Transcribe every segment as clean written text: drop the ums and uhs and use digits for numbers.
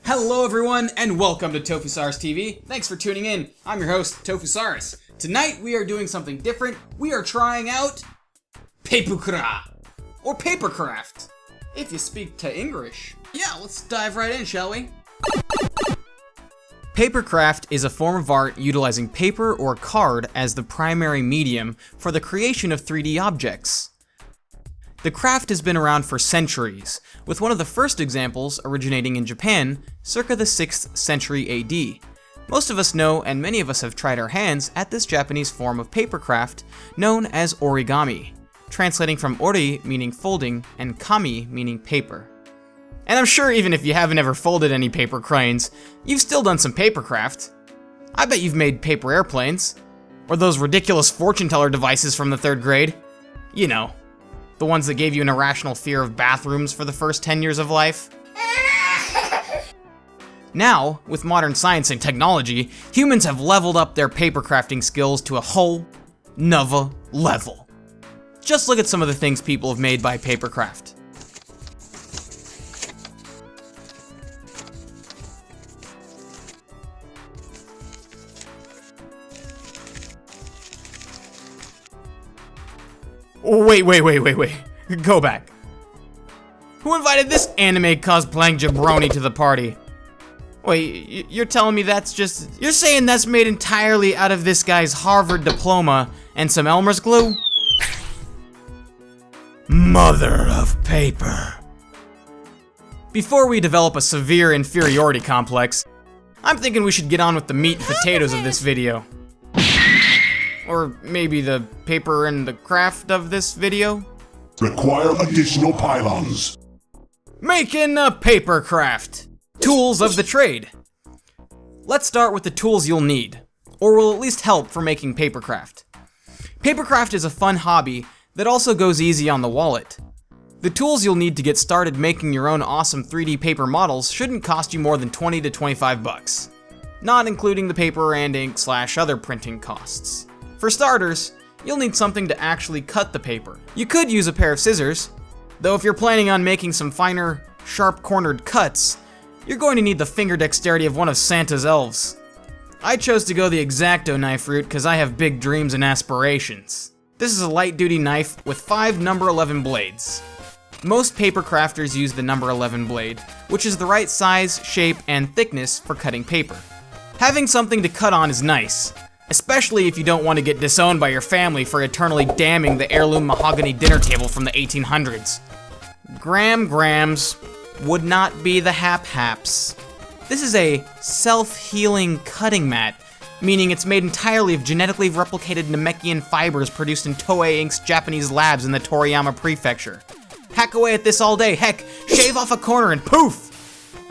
Hello everyone, and welcome to TofuSaurus TV. Thanks for tuning in. I'm your host, TofuSaurus. Tonight we are doing something different. We are trying out Papercraft, or Papercraft, if you speak to English. Yeah, let's dive right in, shall we? Papercraft is a form of art utilizing paper or card as the primary medium for the creation of 3D objects. The craft has been around for centuries, with one of the first examples originating in Japan circa the 6th century AD. Most of us know, and many of us have tried our hands at this Japanese form of papercraft known as origami, translating from ori meaning folding and kami meaning paper. And I'm sure even if you haven't ever folded any paper cranes, you've still done some papercraft. I bet you've made paper airplanes, or those ridiculous fortune teller devices from the 3rd grade. You know, the ones that gave you an irrational fear of bathrooms for the first 10 years of life. Now, with modern science and technology, humans have leveled up their papercrafting skills to a whole nother level. Just look at some of the things people have made by papercraft. Wait. Go back. Who invited this anime cosplaying jabroni to the party? Wait, you're telling me that's just... You're saying that's made entirely out of this guy's Harvard diploma and some Elmer's glue? Mother of paper. Before we develop a severe inferiority complex, I'm thinking we should get on with the meat and potatoes of this video. Or maybe the paper and the craft of this video? Require additional pylons. Making a papercraft. Tools of the trade. Let's start with the tools you'll need, or will at least help for making papercraft. Papercraft is a fun hobby that also goes easy on the wallet. The tools you'll need to get started making your own awesome 3D paper models shouldn't cost you more than 20 to 25 bucks, not including the paper and ink / other printing costs. For starters, you'll need something to actually cut the paper. You could use a pair of scissors, though if you're planning on making some finer, sharp-cornered cuts, you're going to need the finger dexterity of one of Santa's elves. I chose to go the X-Acto knife route because I have big dreams and aspirations. This is a light-duty knife with 5 number 11 blades. Most paper crafters use the number 11 blade, which is the right size, shape, and thickness for cutting paper. Having something to cut on is nice, especially if you don't want to get disowned by your family for eternally damning the heirloom mahogany dinner table from the 1800s. Grams would not be the hap-haps. This is a self-healing cutting mat, meaning it's made entirely of genetically replicated Namekian fibers produced in Toei Inc.'s Japanese labs in the Toriyama Prefecture. Hack away at this all day, heck, shave off a corner and poof!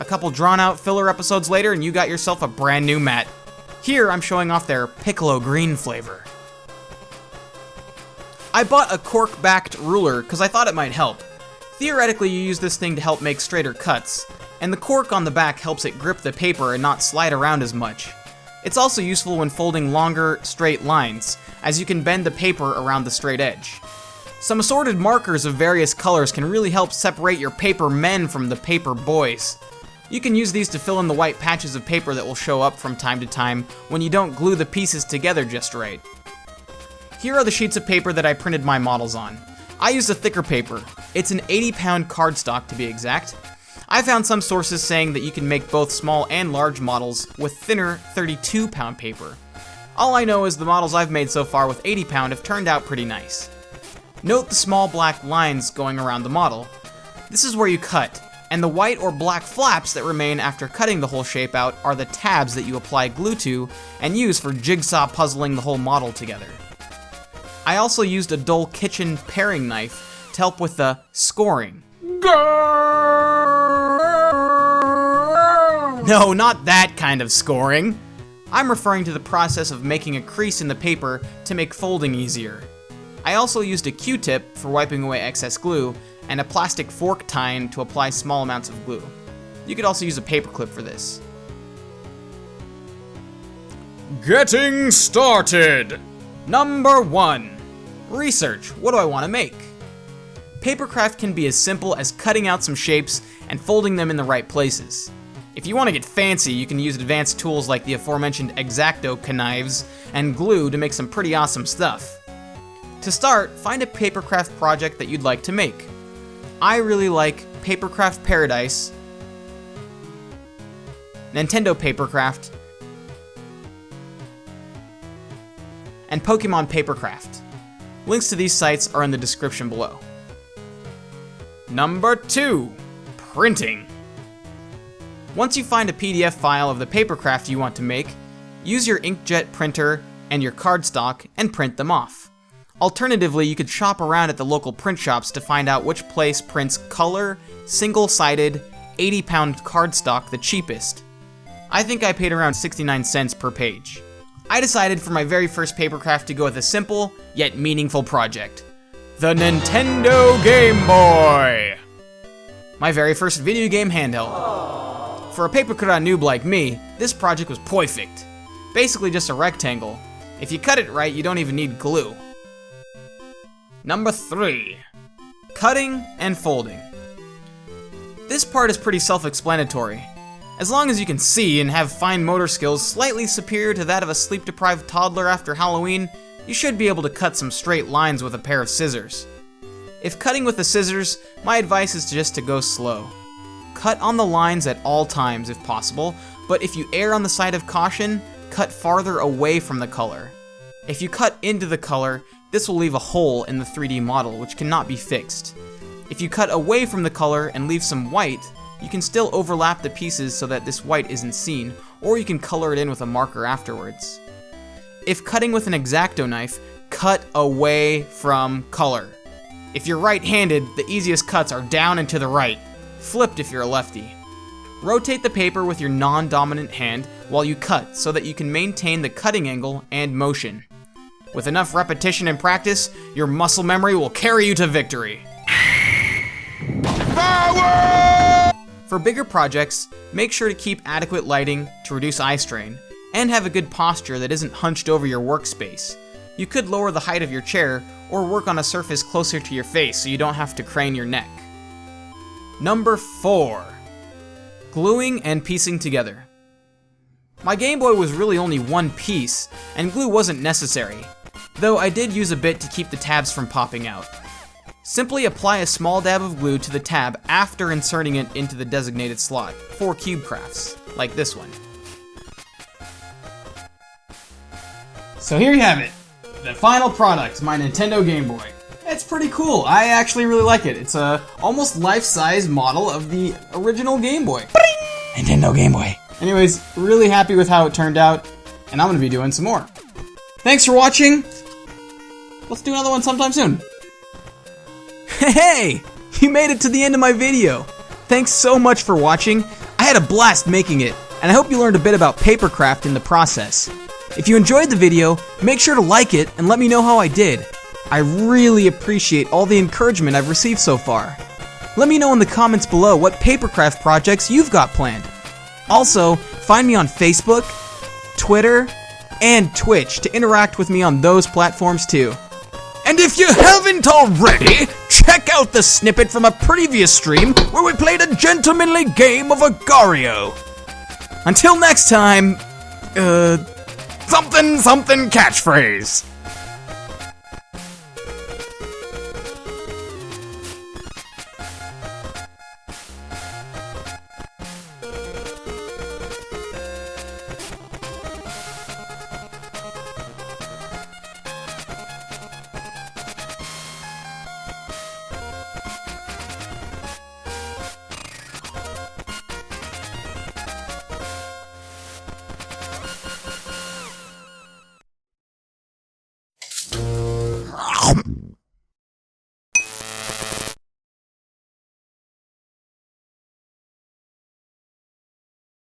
A couple drawn-out filler episodes later and you got yourself a brand new mat. Here I'm showing off their piccolo green flavor. I bought a cork-backed ruler because I thought it might help. Theoretically, you use this thing to help make straighter cuts, and the cork on the back helps it grip the paper and not slide around as much. It's also useful when folding longer, straight lines, as you can bend the paper around the straight edge. Some assorted markers of various colors can really help separate your paper men from the paper boys. You can use these to fill in the white patches of paper that will show up from time to time when you don't glue the pieces together just right. Here are the sheets of paper that I printed my models on. I used a thicker paper. It's an 80-pound cardstock to be exact. I found some sources saying that you can make both small and large models with thinner 32-pound paper. All I know is the models I've made so far with 80-pound have turned out pretty nice. Note the small black lines going around the model. This is where you cut, and the white or black flaps that remain after cutting the whole shape out are the tabs that you apply glue to and use for jigsaw puzzling the whole model together. I also used a dull kitchen paring knife to help with the scoring. No, not that kind of scoring. I'm referring to the process of making a crease in the paper to make folding easier. I also used a Q-tip for wiping away excess glue and a plastic fork tine to apply small amounts of glue. You could also use a paper clip for this. Getting started! Number 1. Research. What do I want to make? Papercraft can be as simple as cutting out some shapes and folding them in the right places. If you want to get fancy, you can use advanced tools like the aforementioned X-Acto knives and glue to make some pretty awesome stuff. To start, find a Papercraft project that you'd like to make. I really like Papercraft Paradise, Nintendo Papercraft, and Pokemon Papercraft. Links to these sites are in the description below. Number 2, printing. Once you find a PDF file of the Papercraft you want to make, use your inkjet printer and your cardstock and print them off. Alternatively, you could shop around at the local print shops to find out which place prints color, single-sided, 80-pound cardstock the cheapest. I think I paid around 69 cents per page. I decided for my very first Papercraft to go with a simple, yet meaningful project. The Nintendo Gameboy! My very first video game handheld. For a Papercraft noob like me, this project was perfect. Basically just a rectangle. If you cut it right, you don't even need glue. Number 3, cutting and folding. This part is pretty self-explanatory. As long as you can see and have fine motor skills slightly superior to that of a sleep-deprived toddler after Halloween, you should be able to cut some straight lines with a pair of scissors. If cutting with the scissors, my advice is just to go slow. Cut on the lines at all times if possible, but if you err on the side of caution, cut farther away from the color. If you cut into the color, this will leave a hole in the 3D model, which cannot be fixed. If you cut away from the color and leave some white, you can still overlap the pieces so that this white isn't seen, or you can color it in with a marker afterwards. If cutting with an X-Acto knife, cut away from color. If you're right-handed, the easiest cuts are down and to the right, flipped if you're a lefty. Rotate the paper with your non-dominant hand while you cut so that you can maintain the cutting angle and motion. With enough repetition and practice, your muscle memory will carry you to victory. Power! For bigger projects, make sure to keep adequate lighting to reduce eye strain, and have a good posture that isn't hunched over your workspace. You could lower the height of your chair, or work on a surface closer to your face so you don't have to crane your neck. Number 4, gluing and piecing together. My Game Boy was really only one piece, and glue wasn't necessary, though I did use a bit to keep the tabs from popping out. Simply apply a small dab of glue to the tab after inserting it into the designated slot for cube crafts, like this one. So here you have it, the final product, my Nintendo Game Boy. It's pretty cool. I actually really like it. It's a almost life-size model of the original Game Boy. Nintendo Game Boy. Anyways, really happy with how it turned out, and I'm gonna be doing some more. Thanks for watching. Let's do another one sometime soon. Hey! You made it to the end of my video. Thanks so much for watching. I had a blast making it, and I hope you learned a bit about Papercraft in the process. If you enjoyed the video, make sure to like it and let me know how I did. I really appreciate all the encouragement I've received so far. Let me know in the comments below what Papercraft projects you've got planned. Also, find me on Facebook, Twitter, and Twitch to interact with me on those platforms too. And if you haven't already, check out the snippet from a previous stream where we played a gentlemanly game of Agario. Until next time, something catchphrase.